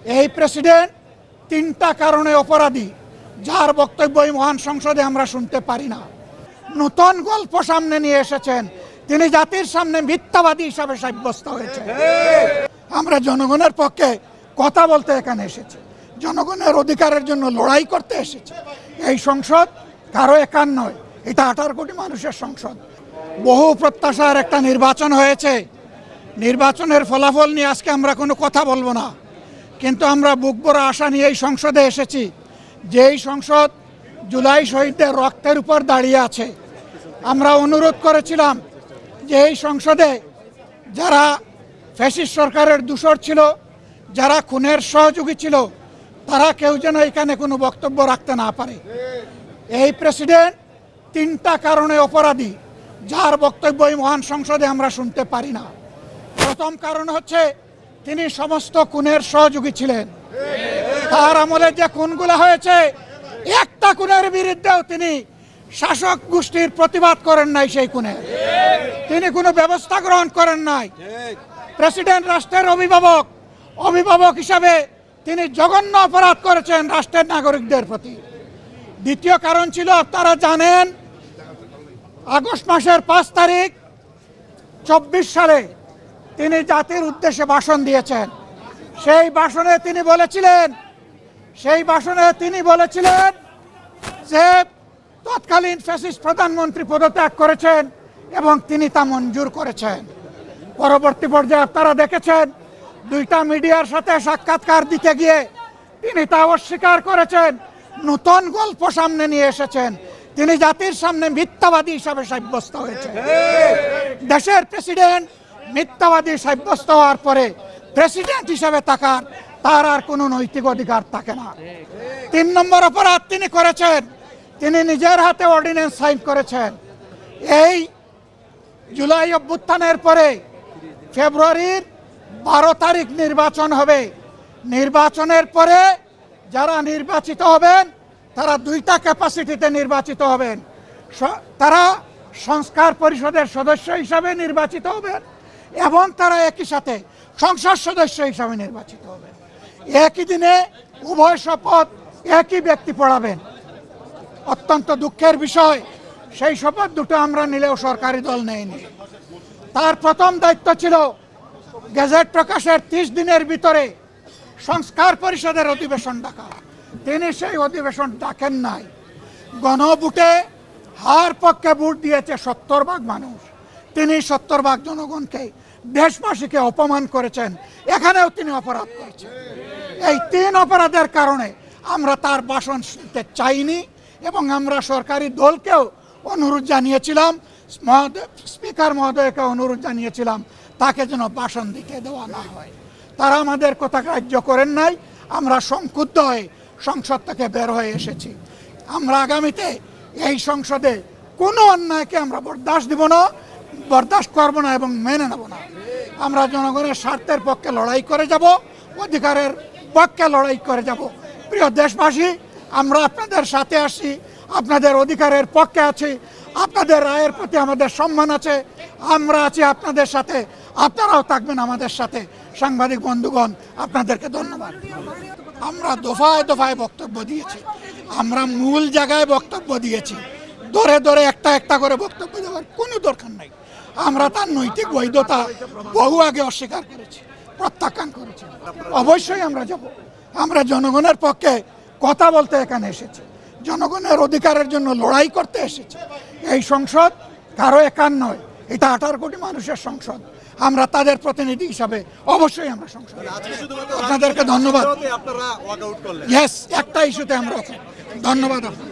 এই প্রেসিডেন্ট তিনটা কারণে অপরাধী, যার বক্তব্য এই মহান সংসদে আমরা শুনতে পারি না। নতুন গল্প সামনে নিয়ে এসেছেন, তিনি জাতির সামনে মিথ্যাবাদী হিসাবে সাব্যস্ত হয়েছে। আমরা জনগণের পক্ষে কথা বলতে এখানে এসেছি, জনগণের অধিকারের জন্য লড়াই করতে এসেছি। এই সংসদ কারো একার নয়, এটা 18 কোটি মানুষের সংসদ। বহু প্রত্যাশার একটা নির্বাচন হয়েছে। নির্বাচনের ফলাফল নিয়ে আজকে আমরা কোনো কথা বলবো না, কিন্তু আমরা বুক ভরা আশা নিয়ে এই সংসদে এসেছি। যেই সংসদ জুলাই শহীদদের রক্তের উপর দাঁড়িয়ে আছে। আমরা অনুরোধ করেছিলাম যে এই সংসদে যারা ফ্যাসিস্ট সরকারের দূষর ছিল, যারা খুনের সহযোগী ছিল, তারা কেউ যেন এখানে কোনো বক্তব্য রাখতে না পারে। এই প্রেসিডেন্ট তিনটা কারণে অপরাধী, যার বক্তব্য এই মহান সংসদে আমরা শুনতে পারি না। প্রথম কারণ হচ্ছে তিনি সমস্ত খুনের সহযোগী ছিলেন। তার আমলে যে খুনগুলো হয়েছে, একটা খুনের বিরুদ্ধেও তিনি শাসক গোষ্ঠীর প্রতিবাদ করেন নাই। সেই খুনে তিনি কোনো ব্যবস্থা গ্রহণ করেন নাই। প্রেসিডেন্ট রাষ্ট্রের অভিভাবক হিসাবে তিনি জঘন্য অপরাধ করেছেন রাষ্ট্রের নাগরিকদের প্রতি। দ্বিতীয় কারণ ছিল, আপনারা জানেন, আগস্ট মাসের 5 তারিখ 24 সালে তিনি জাতির উদ্দেশ্যে ভাষণ দিয়েছেন। সেই ভাষণে তিনি বলেছিলেন যে তৎকালীন ফ্যাসিস্ট প্রধানমন্ত্রী পদত্যাগ করেছেন এবং তিনি তা মঞ্জুর করেছেন। পরবর্তী পর্যায়ে আপনারা দেখেছেন, 2টা মিডিয়ার সাথে সাক্ষাৎকার দিতে গিয়ে তিনি তা অস্বীকার করেছেন। নতুন গল্প সামনে নিয়ে এসেছেন, তিনি জাতির সামনে মিথ্যাবাদী হিসাবে সাব্যস্ত হয়েছে। দেশের প্রেসিডেন্ট মিথ্যাবাদী সাব্যস্ত হওয়ার পরে প্রেসিডেন্ট হিসাবে তার আর কোনো নৈতিক অধিকার থাকে না। 3 নম্বর অপরাধ তিনি করেছেন, তিনি নিজের হাতে অর্ডিন্যান্স সাইন করেছেন। এই জুলাই অভ্যুত্থানের পরে ফেব্রুয়ারির 12 তারিখ নির্বাচন হবে। নির্বাচনের পরে যারা নির্বাচিত হবেন তারা 2টা ক্যাপাসিটিতে নির্বাচিত হবেন। তারা সংস্কার পরিষদের সদস্য হিসাবে নির্বাচিত হবেন এবং তারা একই সাথে সংসদ সদস্য হিসাবে নির্বাচিত হবেন। একই দিনে উভয় শপথ একই ব্যক্তি পড়াবেন। অত্যন্ত দুঃখের বিষয়, সেই শপথ দুটো আমরা নিলেও সরকারি দল নেয়নি। তার প্রথম দায়িত্ব ছিল গেজেট প্রকাশের 30 দিনের ভিতরে সংস্কার পরিষদের অধিবেশন ডাকা। তিনি সেই অধিবেশন ডাকেন নাই। গণভোটে হার পক্ষে ভোট দিয়েছে 70% মানুষ। তিনি 70% জনগণকে, দেশবাসীকে অপমান করেছেন। এখানেও তিনি অপরাধ করেছেন। এই 3 অপরাধের কারণে আমরা তার ভাষণ শুনতে চাইনি এবং আমরা সরকারি দলকেও অনুরোধ জানিয়েছিলাম, স্পিকার মহোদয়কে অনুরোধ জানিয়েছিলাম তাকে যেন ভাষণ দিতে দেওয়া না হয়। তারা আমাদের কথা গ্রাহ্য করেন নাই। আমরা সংক্ষুব্ধ হয়ে সংসদ থেকে বের হয়ে এসেছি। আমরা আগামীতে এই সংসদে কোনো অন্যায়কে আমরা বরদাস্ত করব না এবং মেনে নেব না। আমরা জনগণের স্বার্থের পক্ষে লড়াই করে যাব, অধিকারের পক্ষে লড়াই করে যাব। প্রিয় দেশবাসী, আমরা আপনাদের সাথে আছি, আপনাদের অধিকারের পক্ষে আছি, আপনাদের রায়ের প্রতি আমাদের সম্মান আছে। আমরা আছি আপনাদের সাথে, আপনারাও থাকবেন আমাদের সাথে। সাংবাদিক বন্ধুগণ, আপনাদেরকে ধন্যবাদ। আমরা দফায় দফায় বক্তব্য দিয়েছি, আমরা মূল জায়গায় বক্তব্য দিয়েছি। ধরে একটা করে বক্তব্য দেওয়ার কোনো দরকার নাই। আমরা তার নৈতিক বৈধতা বহু আগে অস্বীকার করেছি, প্রত্যাখ্যান করেছি। অবশ্যই আমরা যাব। আমরা জনগণের পক্ষে কথা বলতে এখানে এসেছি, জনগণের অধিকারের জন্য লড়াই করতে এসেছি। এই সংসদ কারো একার নয়, এটা 18 কোটি মানুষের সংসদ। আমরা তাদের প্রতিনিধি হিসাবে অবশ্যই আমরা সংসদ। আপনাদেরকে ধন্যবাদ। একটা ইস্যুতে আমরা ধন্যবাদ আপনার।